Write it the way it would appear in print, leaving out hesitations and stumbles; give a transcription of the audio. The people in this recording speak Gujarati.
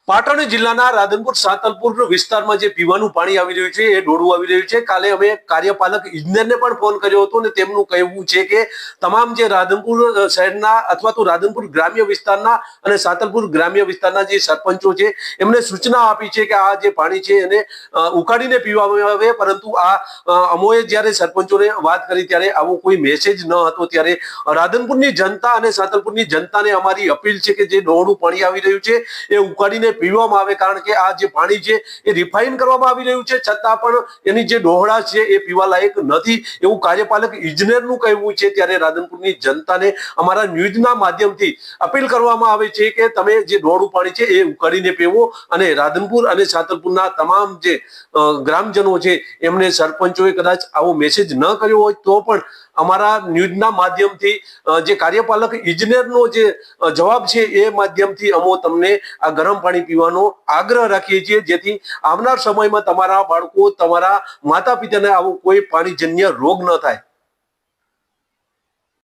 પાટણ જિલ્લાના રાધનપુર સાતલપુર વિસ્તારમાં જે પીવાનું પાણી આવી રહ્યું છે એ ડોળું આવી રહ્યું છે। કાલે અમે કાર્યપાલક ઇજનેરને પણ ફોન કર્યો હતો અને તેમનું કહેવું છે કે તમામ જે રાધનપુર શહેરના અથવા તો રાધનપુર ગ્રામ્ય વિસ્તારના અને સાતલપુર ગ્રામ્ય વિસ્તારના જે સરપંચો છે એમને સૂચના આપી છે કે આ જે પાણી છે એને ઉકાળીને પીવામાં આવે, પરંતુ અમોએ જ્યારે સરપંચોને વાત કરી ત્યારે આવો કોઈ મેસેજ ન હતો। ત્યારે રાધનપુરની જનતા અને સાતલપુરની જનતાને અમારી અપીલ છે કે જે ડોળું પાણી આવી રહ્યું છે એ ઉકાળીને પીવામાં આવે, કારણ કે આ જે પાણી છે એ રિફાઇન કરવામાં આવી રહ્યું છે છતાં પણ એની જે ડોહળા છે એ પીવા લાયક નથી એવું કાર્યપાલક ઇજનેરનું કહેવું છે। ત્યારે રાધનપુરની જનતાને અમારા ન્યૂઝના માધ્યમથી અપીલ કરવામાં આવે છે કે તમે જે ડોળું પાણી છે એ ઉકાળીને પીવો, અને રાધનપુર અને સાતલપુરના તમામ જે ગ્રામજનો છે એમને સરપંચોએ કદાચ આવો મેસેજ ન કર્યો હોય તો પણ અમારા ન્યૂઝના માધ્યમથી જે કાર્યપાલક ઇજનેરનો જે જવાબ છે એ માધ્યમથી અમો તમને આ ગરમ પાણી પીવાનો આગ્રહ રાખીએ છીએ, જેથી આવનાર સમયમાં તમારા બાળકો, તમારા માતા પિતાને આવો કોઈ પાણીજન્ય રોગ ન થાય।